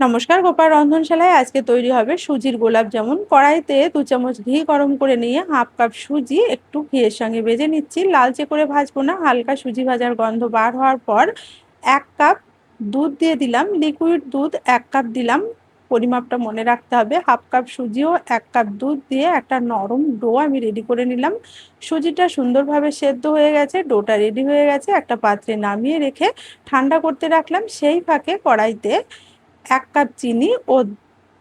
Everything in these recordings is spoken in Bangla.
নমস্কার, গোপাল রন্ধনশালায় আজকে তৈরি হবে সুজির গোলাপ জামুন। কড়াইতে 2 চামচ ঘি গরম করে নিয়ে হাফ কাপ সুজি একটু ঘিয়ের সঙ্গে ভেজে নিচ্ছি। লালচে করে ভাজবো না, হালকা সুজি ভাজার গন্ধ বার হওয়ার পর 1 কাপ দুধ দিয়ে দিলাম। লিকুইড দুধ 1 কাপ দিলাম, পরিমাপটা মনে রাখতে হবে। হাফ কাপ সুজি ও 1 কাপ দুধ দিয়ে একটা নরম ডো আমি রেডি করে নিলাম। সুজিটা সুন্দরভাবে সেদ্ধ হয়ে গেছে, ডোটা রেডি হয়ে গেছে। একটা পাত্রে নামিয়ে রেখে ঠান্ডা করতে রাখলাম। সেই ফাঁকে কড়াইতে 1 কাপ চিনি ও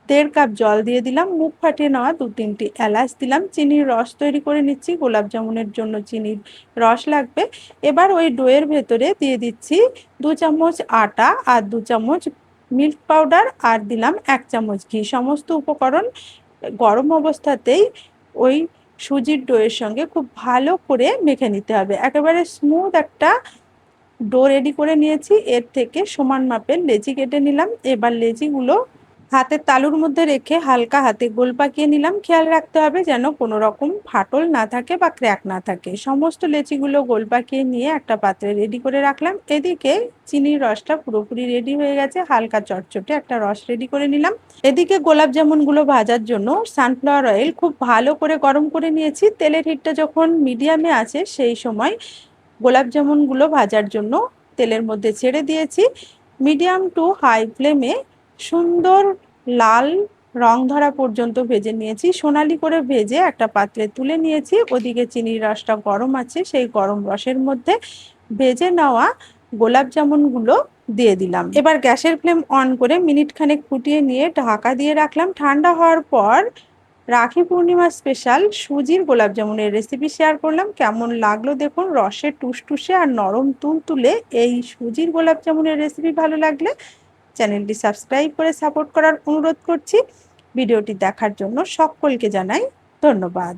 1.5 কাপ জল দিয়ে দিলাম। মুখ ফাটিয়ে নেওয়া 2-3টি এলাচ দিলাম। চিনির রস তৈরি করে নিচ্ছি, গোলাপ জামুনের জন্য চিনির রস লাগবে। এবার ওই ডোয়ের ভেতরে দিয়ে দিচ্ছি 2 চামচ আটা আর 2 চামচ মিল্ক পাউডার, আর দিলাম 1 চামচ ঘি। সমস্ত উপকরণ গরম অবস্থাতেই ওই সুজির ডোয়ের সঙ্গে খুব ভালো করে মেখে নিতে হবে। একেবারে স্মুথ একটা ডো রেডি করে নিয়েছি। এর থেকে সমান মাপের লেচি কেটে নিলাম। এবার লেচিগুলো হাতের তালুর মধ্যে রেখে হালকা হাতে গোল পাকিয়ে নিলাম। খেয়াল রাখতে হবে যেন কোনো রকম ফাটল না থাকে বা ক্র্যাক না থাকে। সমস্ত লেচিগুলো গোল পাকিয়ে নিয়ে একটা পাত্রে রেডি করে রাখলাম। এদিকে চিনির রসটা পুরোপুরি রেডি হয়ে গেছে, হালকা চটচটে একটা রস রেডি করে নিলাম। এদিকে গোলাপ জামুনগুলো ভাজার জন্য সানফ্লাওয়ার অয়েল খুব ভালো করে গরম করে নিয়েছি। তেলের হিটটা যখন মিডিয়ামে আছে সেই সময় গোলাপ জামুনগুলো ভাজার জন্য তেলের মধ্যে ছেড়ে দিয়েছি। মিডিয়াম টু হাই ফ্লেমে সুন্দর লাল রং ধরা পর্যন্ত ভেজে নিয়েছি। সোনালি করে ভেজে একটা পাত্রে তুলে নিয়েছি। ওদিকে চিনির রসটা গরম আছে, সেই গরম রসের মধ্যে ভেজে নেওয়া গোলাপ জামুনগুলো দিয়ে দিলাম। এবার গ্যাসের ফ্লেম অন করে মিনিট খানেক ফুটিয়ে নিয়ে ঢাকা দিয়ে রাখলাম। ঠান্ডা হওয়ার পর রাখি পূর্ণিমা স্পেশাল সুজির গোলাপ জামুনের রেসিপি শেয়ার করলাম। কেমন লাগলো দেখুন, রসে টুসটুসে আর নরম তুলতুলে এই সুজির গোলাপ জামুনের রেসিপি ভালো লাগলে চ্যানেলটি সাবস্ক্রাইব করে সাপোর্ট করার অনুরোধ করছি। ভিডিওটি দেখার জন্য সকলকে জানাই ধন্যবাদ।